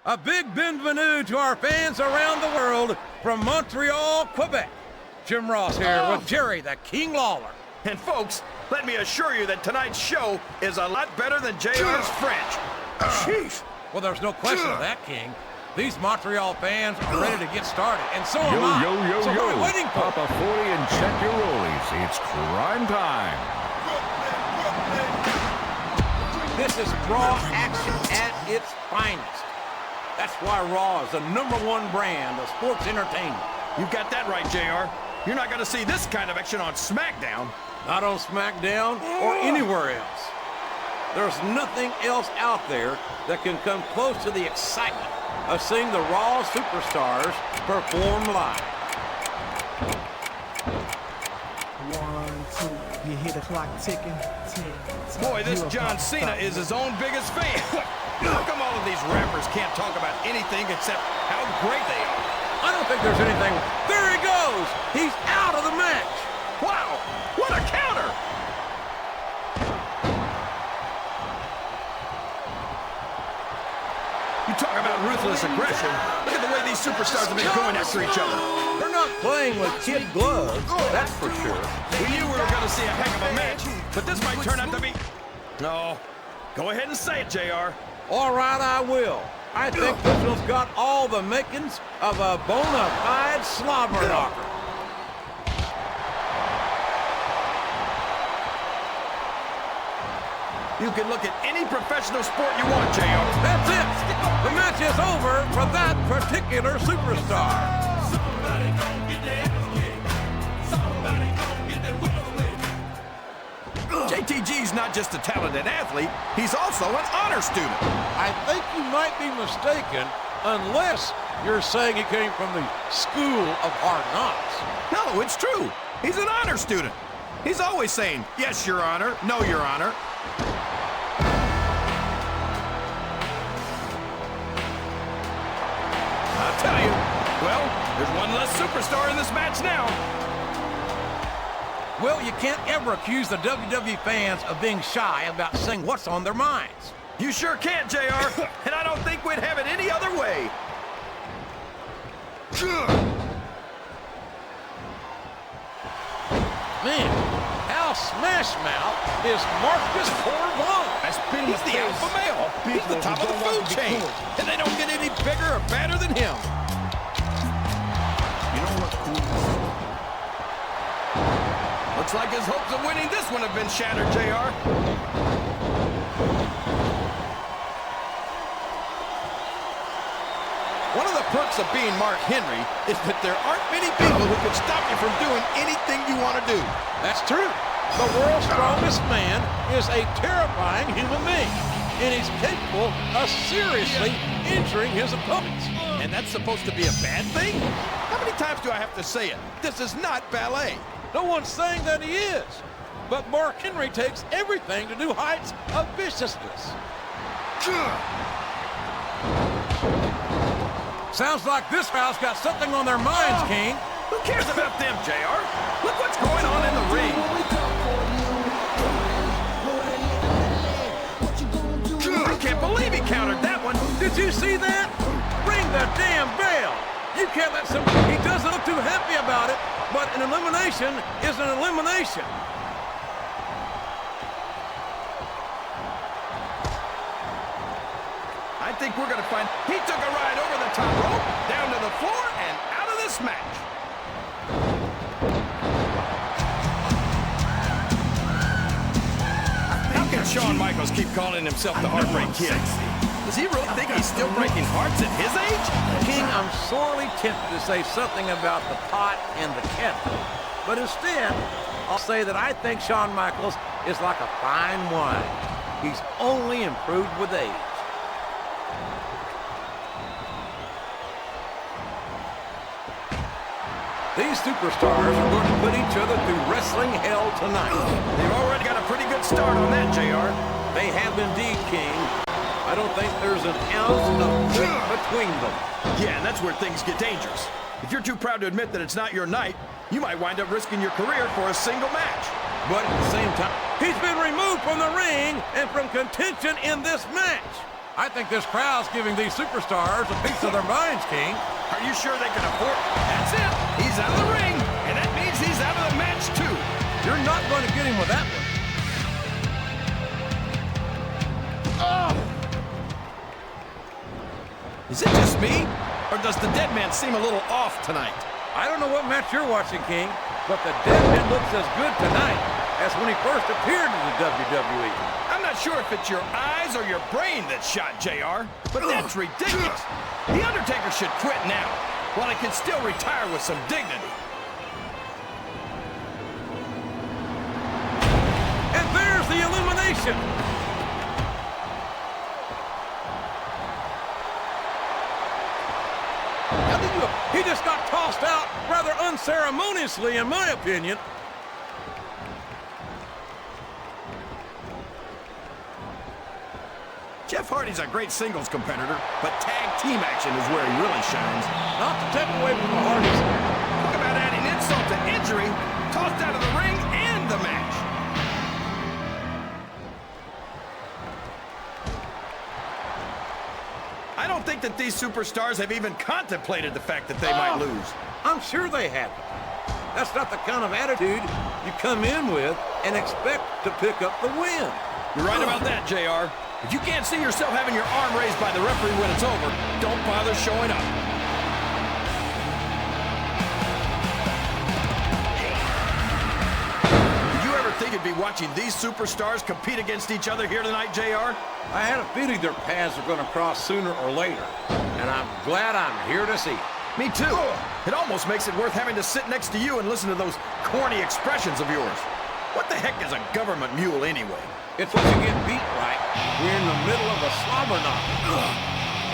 A big bienvenue to our fans around the world from Montreal, Quebec. Jim Ross here with Jerry the King Lawler. And folks, let me assure you that tonight's show is a lot better than JR's French. Sheesh. Well, there's no question of that, King. These Montreal fans are ready to get started, and so am I. So what are we waiting for? Pop a 40 and check your rollies. It's crime time. This is Raw action at its finest. That's why Raw is the #1 brand of sports entertainment. You got that right, JR. You're not going to see this kind of action on SmackDown. Not on SmackDown or anywhere else. There's nothing else out there that can come close to the excitement of seeing the Raw superstars perform live. 1, 2, you hear the clock ticking. Boy, this John Cena is his own biggest fan. How come all of these rappers can't talk about anything except how great they are? I don't think there's anything. There he goes. He's out of the match. Wow, what a counter! You talk about ruthless aggression. Look at the way these superstars have been going after each other. They're not playing with kid gloves, that's for sure. We knew we were going to see a heck of a match, but this might turn out to be... No. Go ahead and say it, JR. All right, I will. I think this one's got all the makings of a bona fide slobber knocker. You can look at any professional sport you want, JR. That's it. The match is over for that particular superstar. JTG's not just a talented athlete, he's also an honor student. I think you might be mistaken unless you're saying he came from the school of hard knocks. No, it's true. He's an honor student. He's always saying, yes, Your Honor, no, Your Honor. I'll tell you, well, there's one less superstar in this match now. Well, you can't ever accuse the WWE fans of being shy about saying what's on their minds. You sure can't, JR, and I don't think we'd have it any other way. Man, how Smash Mouth is Marcus Corvon. He's the alpha male. He's the top of the food chain, and they don't get any bigger or badder than him. You know what's cool? Looks like his hopes of winning this one have been shattered, JR. One of the perks of being Mark Henry is that there aren't many people who can stop you from doing anything you want to do. That's true. The world's strongest man is a terrifying human being, and he's capable of seriously injuring his opponents. And that's supposed to be a bad thing? How many times do I have to say it? This is not ballet. No one's saying that he is, but Mark Henry takes everything to new heights of viciousness. Sounds like this crowd's got something on their minds, King. Who cares about them, JR? Look what's going on in the ring. I can't believe he countered that one. Did you see that? Ring the damn bell. You can't let some... He doesn't look too happy about it, but an elimination is an elimination. I think we're going to find he took a ride over the top rope, down to the floor, and out of this match. How can Shawn Michaels keep calling himself the Heartbreak Kid? Does he really think he's still breaking hearts at his age? King, I'm sorely tempted to say something about the pot and the kettle, but instead, I'll say that I think Shawn Michaels is like a fine wine. He's only improved with age. These superstars are going to put each other through wrestling hell tonight. They've already got a pretty good start on that, JR. They have indeed, King. I don't think there's an ounce of grit between them. Yeah, and that's where things get dangerous. If you're too proud to admit that it's not your night, you might wind up risking your career for a single match. But at the same time, he's been removed from the ring and from contention in this match. I think this crowd's giving these superstars a piece of their minds, King. Are you sure they can afford? That's it. He's out of the ring, and that means he's out of the match, too. You're not going to get him with that one. Is it just me, or does the dead man seem a little off tonight? I don't know what match you're watching, King, but the dead man looks as good tonight as when he first appeared in the WWE. I'm not sure if it's your eyes or your brain that shot JR, but that's ridiculous. The Undertaker should quit now, while he can still retire with some dignity. And there's the elimination. He just got tossed out rather unceremoniously, in my opinion. Jeff Hardy's a great singles competitor, but tag team action is where he really shines. Not to take away from the Hardys. Talk about adding insult to injury, tossed out of the ring and the match. I don't think that these superstars have even contemplated the fact that they might lose. I'm sure they haven't. That's not the kind of attitude you come in with and expect to pick up the win. You're right about that, JR. If you can't see yourself having your arm raised by the referee when it's over, don't bother showing up. Did you ever think you'd be watching these superstars compete against each other here tonight, JR? I had a feeling their paths are going to cross sooner or later, and I'm glad I'm here to see it. Me too. It almost makes it worth having to sit next to you and listen to those corny expressions of yours. What the heck is a government mule anyway? It's when you get beat right, we're in the middle of a slobber knock.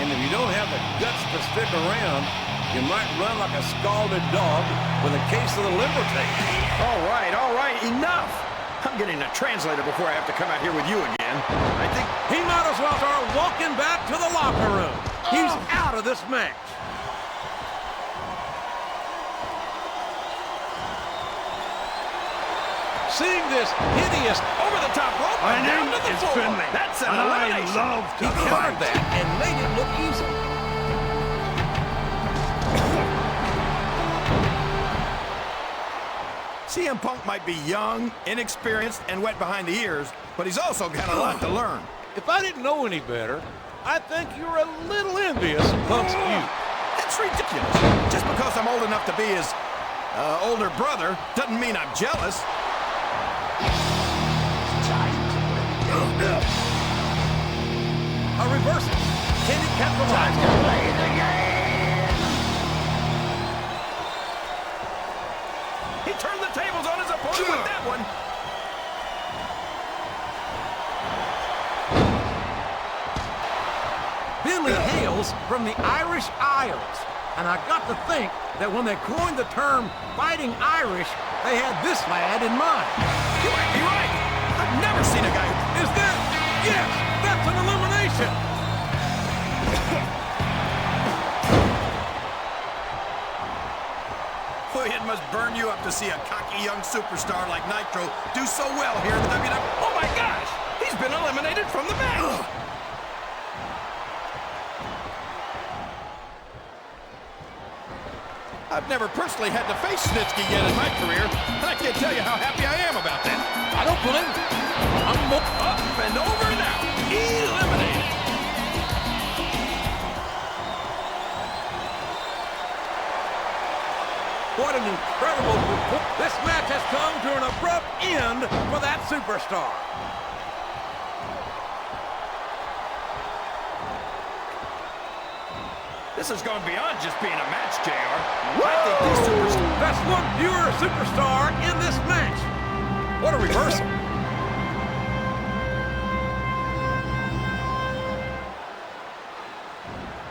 And if you don't have the guts to stick around, you might run like a scalded dog with a case of the liver tape. All right, enough. I'm getting a translator before I have to come out here with you again. I think he might as well start walking back to the locker room. He's out of this match. Seeing this hideous over-the-top rope and down to the floor. That's an elimination. I love to he countered fight. that and made it look easy. CM Punk might be young, inexperienced, and wet behind the ears, but he's also got a lot to learn. If I didn't know any better, I think you're a little envious of Punk's youth. That's ridiculous. Just because I'm old enough to be his older brother doesn't mean I'm jealous. A reversal. Can he capitalize? He turned the tables on his opponent with that one. Billy hails from the Irish Isles, and I got to think that when they coined the term Fighting Irish, they had this lad in mind. You might be right. I've never seen a guy. Is that? Yes, that's an elimination. Boy, it must burn you up to see a cocky young superstar like Nitro do so well here in the WWE. Oh my gosh! He's been eliminated from the match. I've never personally had to face Snitsky yet in my career, and I can't tell you how happy I am about that. I don't blame you. I'm Up and over and out. Eliminated. What an incredible performance. This match has come to an abrupt end for that superstar. This has gone beyond just being a match, JR. I think these superstars... That's one fewer superstar in this match. What a reversal.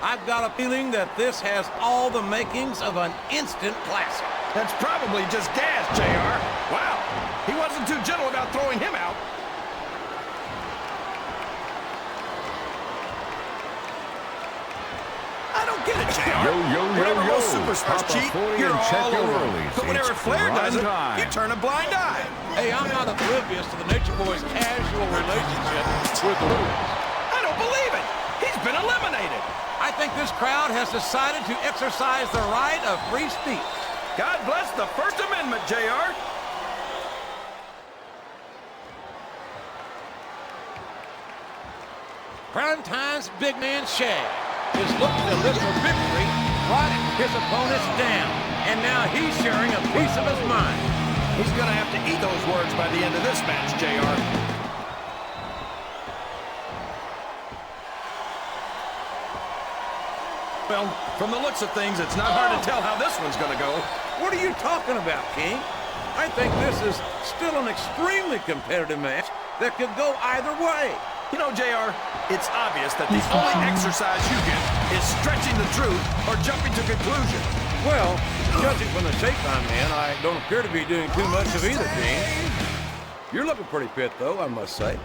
I've got a feeling that this has all the makings of an instant classic. That's probably just gas, JR. Wow, he wasn't too gentle about throwing him out. I don't get it, JR. Whenever most superstars cheat, you're all over them. But whenever Flair does it, you turn a blind eye. Hey, I'm not oblivious to the Nature Boy's casual relationship with the rules. I don't believe it. He eliminated. I think this crowd has decided to exercise the right of free speech. God bless the First Amendment, JR. Primetime's big man Shad is looking to lift a victory right his opponents down. And now he's sharing a piece of his mind. He's going to have to eat those words by the end of this match, JR. Well, from the looks of things, it's not hard to tell how this one's going to go. What are you talking about, King? I think this is still an extremely competitive match that could go either way. You know, JR, it's obvious that the only exercise you get is stretching the truth or jumping to conclusions. Well, judging from the shape I'm in, I don't appear to be doing too much of either, King. You're looking pretty fit, though, I must say.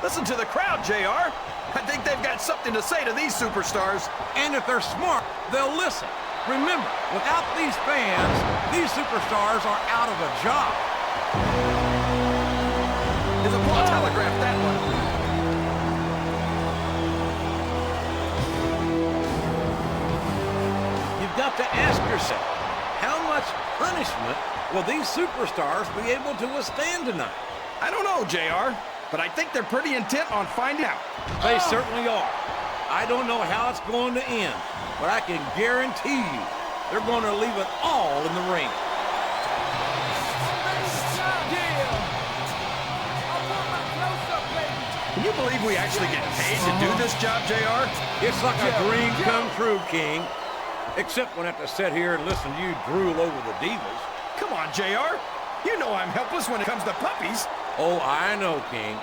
Listen to the crowd, JR. I think they've got something to say to these superstars. And if they're smart, they'll listen. Remember, without these fans, these superstars are out of a job. His opponent telegraphed that one. You've got to ask yourself, how much punishment will these superstars be able to withstand tonight? I don't know, JR, but I think they're pretty intent on finding out. They certainly are. I don't know how it's going to end, but I can guarantee you they're going to leave it all in the ring. Can you believe we actually get paid to do this job, JR? It's like a dream come true, King. Except when I have to sit here and listen to you drool over the divas. Come on, JR. You know I'm helpless when it comes to puppies. Oh, I know, King.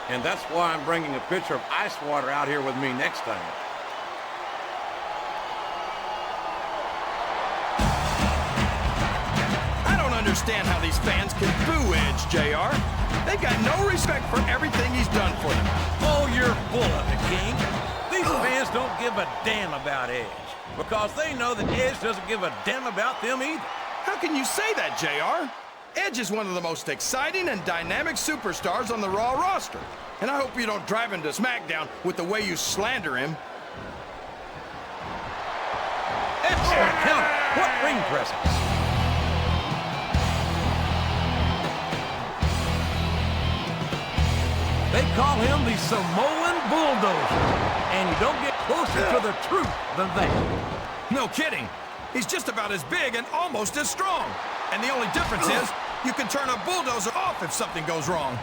And that's why I'm bringing a pitcher of ice water out here with me next time. I don't understand how these fans can boo Edge, JR. They've got no respect for everything he's done for them. Oh, you're full of it, King. These fans don't give a damn about Edge because they know that Edge doesn't give a damn about them either. How can you say that, JR? Edge is one of the most exciting and dynamic superstars on the Raw roster. And I hope you don't drive him to SmackDown with the way you slander him. Excellent counter. What ring presence. They call him the Samoan Bulldozer. And you don't get closer to the truth than that. No kidding. He's just about as big and almost as strong. And the only difference is you can turn a bulldozer off if something goes wrong.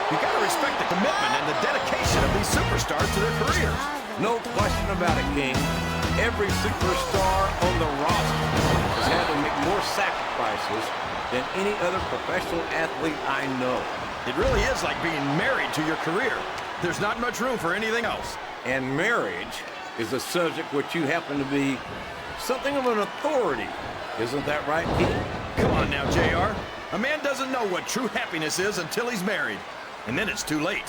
You gotta respect the commitment and the dedication of these superstars to their careers. No question about it, King. Every superstar on the roster has had to make more sacrifices than any other professional athlete I know. It really is like being married to your career. There's not much room for anything else. And marriage is a subject which you happen to be something of an authority. Isn't that right, King? Come on now, JR. A man doesn't know what true happiness is until he's married. And then it's too late.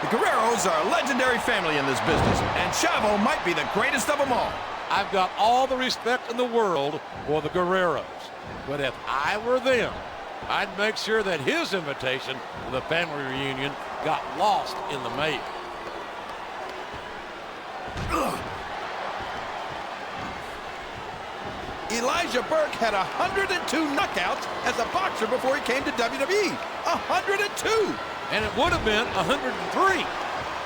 The Guerreros are a legendary family in this business, and Chavo might be the greatest of them all. I've got all the respect in the world for the Guerreros. But if I were them, I'd make sure that his invitation to the family reunion got lost in the mail. Elijah Burke had 102 knockouts as a boxer before he came to WWE. 102! And it would have been 103.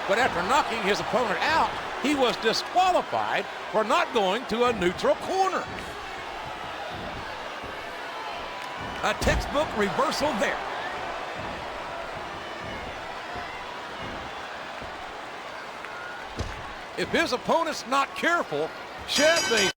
But after knocking his opponent out, he was disqualified for not going to a neutral corner. A textbook reversal there. If his opponent's not careful, Shad may...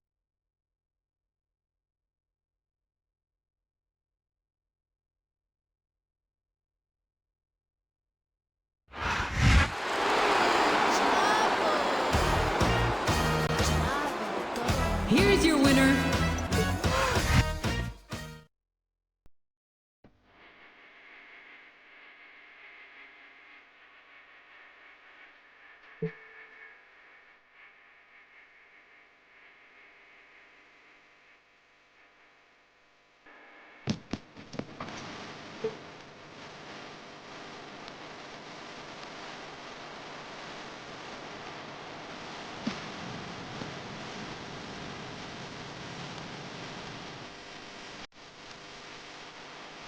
Here is your winner,